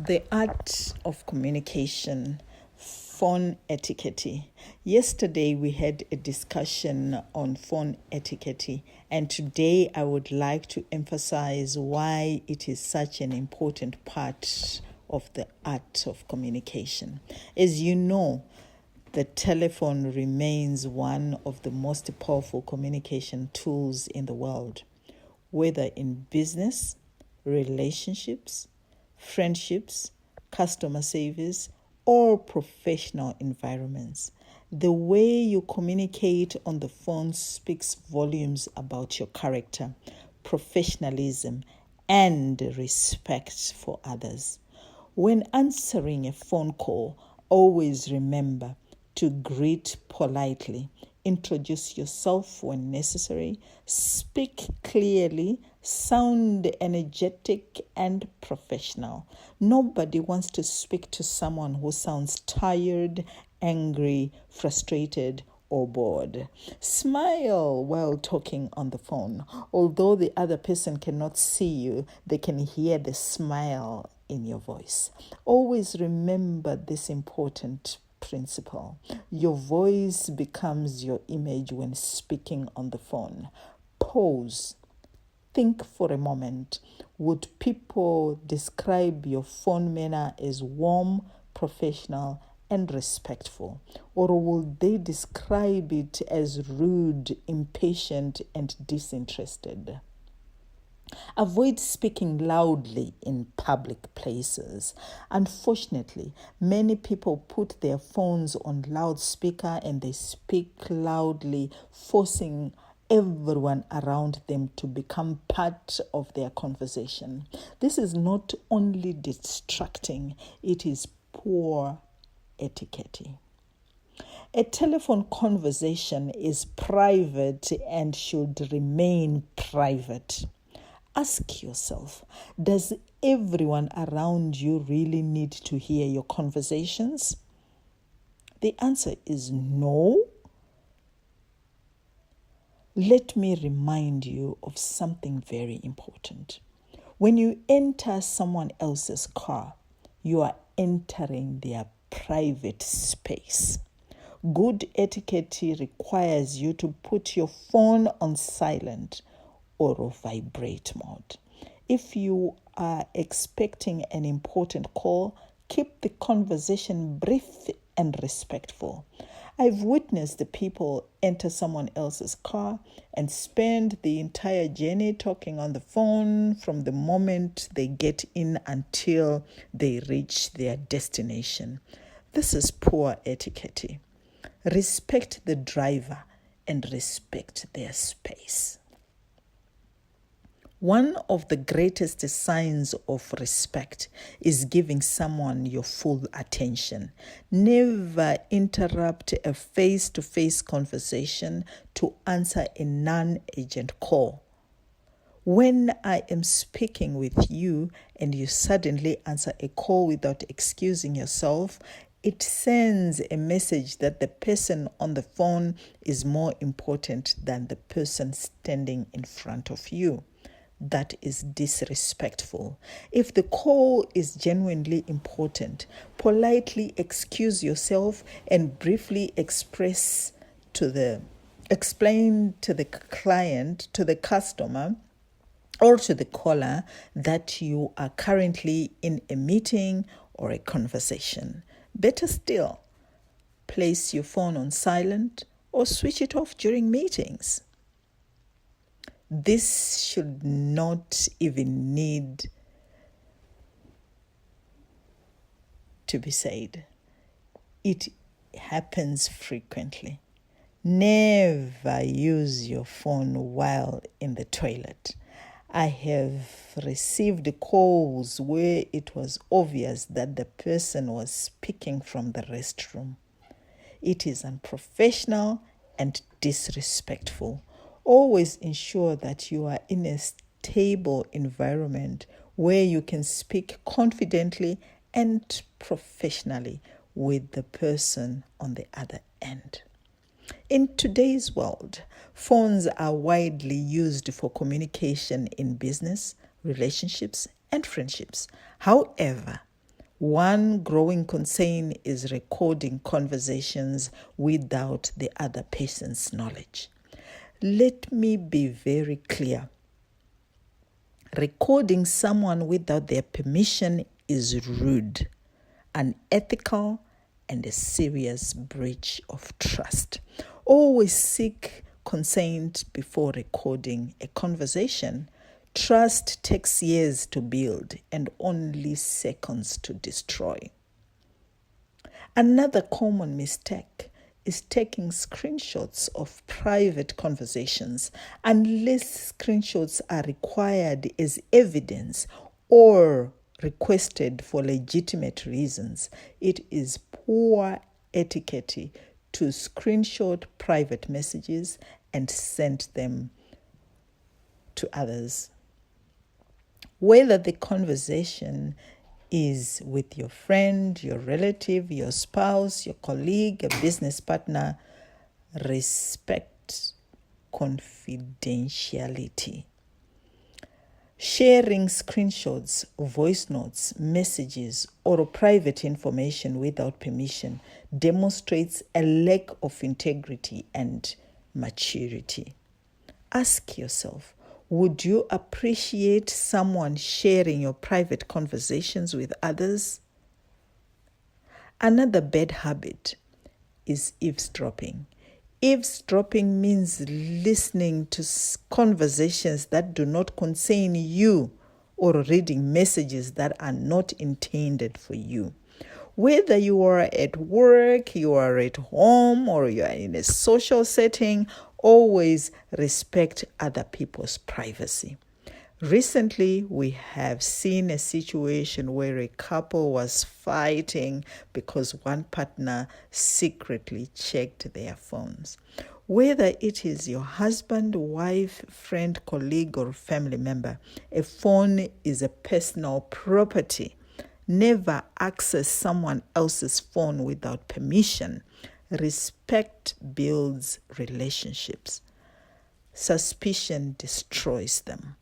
The art of communication, phone etiquette. Yesterday we had a discussion on phone etiquette, and today I would like to emphasize why it is such an important part of the art of communication. As you know, the telephone remains one of the most powerful communication tools in the world, whether in business, relationships, friendships, customer service, or professional environments. The way you communicate on the phone speaks volumes about your character, professionalism, and respect for others. When answering a phone call, always remember to greet politely, introduce yourself when necessary, speak clearly, sound energetic and professional. Nobody wants to speak to someone who sounds tired, angry, frustrated, or bored. Smile while talking on the phone. Although the other person cannot see you, they can hear the smile in your voice. Always remember this important principle. Your voice becomes your image when speaking on the phone. Pause. Think for a moment. Would people describe your phone manner as warm, professional, and respectful? Or will they describe it as rude, impatient, and disinterested? Avoid speaking loudly in public places. Unfortunately, many people put their phones on loudspeaker and they speak loudly, forcing everyone around them to become part of their conversation. This is not only distracting, it is poor etiquette. A telephone conversation is private and should remain private. Ask yourself, does everyone around you really need to hear your conversations? The answer is no. Let me remind you of something very important. When you enter someone else's car, you are entering their private space. Good etiquette requires you to put your phone on silent or vibrate mode. If you are expecting an important call, keep the conversation brief and respectful. I've witnessed the people enter someone else's car and spend the entire journey talking on the phone from the moment they get in until they reach their destination. This is poor etiquette. Respect the driver and respect their space. One of the greatest signs of respect is giving someone your full attention. Never interrupt a face-to-face conversation to answer a non-urgent call. When I am speaking with you and you suddenly answer a call without excusing yourself, it sends a message that the person on the phone is more important than the person standing in front of you. That is disrespectful. If the call is genuinely important, politely excuse yourself and briefly explain to the client, to the customer, or to the caller that you are currently in a meeting or a conversation. Better still, place your phone on silent or switch it off during meetings. This should not even need to be said. It happens frequently. Never use your phone while in the toilet. I have received calls where it was obvious that the person was speaking from the restroom. It is unprofessional and disrespectful. Always ensure that you are in a stable environment where you can speak confidently and professionally with the person on the other end. In today's world, phones are widely used for communication in business, relationships, and friendships. However, One growing concern is recording conversations without the other person's knowledge. Let me be very clear. Recording someone without their permission is rude, unethical, and a serious breach of trust. Always seek consent before recording a conversation. Trust takes years to build and only seconds to destroy. Another common mistake is taking screenshots of private conversations unless screenshots are required as evidence or requested for legitimate reasons. It is poor etiquette to screenshot private messages and send them to others. Whether the conversation is with your friend, your relative, your spouse, your colleague, a business partner, respect confidentiality. Sharing screenshots, voice notes, messages, or private information without permission demonstrates a lack of integrity and maturity. Ask yourself, would you appreciate someone sharing your private conversations with others? Another bad habit is eavesdropping. Eavesdropping means listening to conversations that do not concern you or reading messages that are not intended for you. Whether you are at work, you are at home, or you are in a social setting, always respect other people's privacy. Recently, we have seen a situation where a couple was fighting because one partner secretly checked their phones. Whether it is your husband, wife, friend, colleague, or family member, a phone is a personal property. Never access someone else's phone without permission. Respect builds relationships. Suspicion destroys them.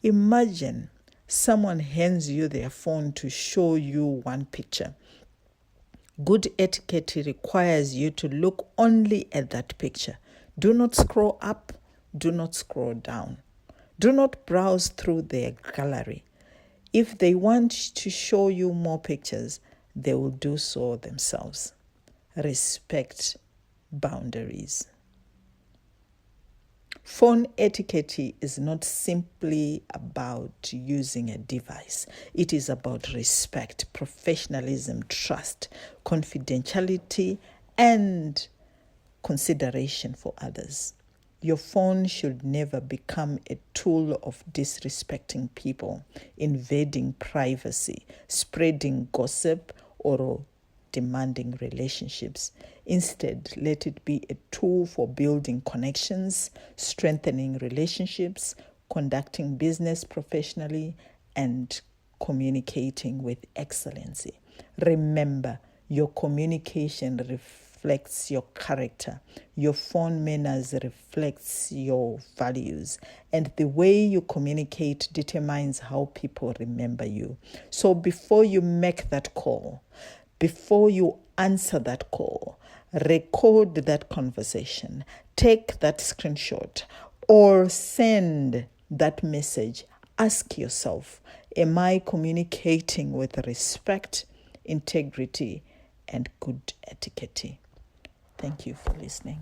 Imagine someone hands you their phone to show you one picture. Good etiquette requires you to look only at that picture. Do not scroll up. Do not scroll down. Do not browse through their gallery. If they want to show you more pictures, they will do so themselves. Respect boundaries. Phone etiquette is not simply about using a device. It is about respect, professionalism, trust, confidentiality, and consideration for others. Your phone should never become a tool of disrespecting people, invading privacy, spreading gossip, or demanding relationships. Instead, let it be a tool for building connections, strengthening relationships, conducting business professionally, and communicating with excellency. Remember, your communication reflects your character. Your phone manners reflects your values. And the way you communicate determines how people remember you. So before you make that call, before you answer that call, record that conversation, take that screenshot, or send that message. Ask yourself, am I communicating with respect, integrity, and good etiquette? Thank you for listening.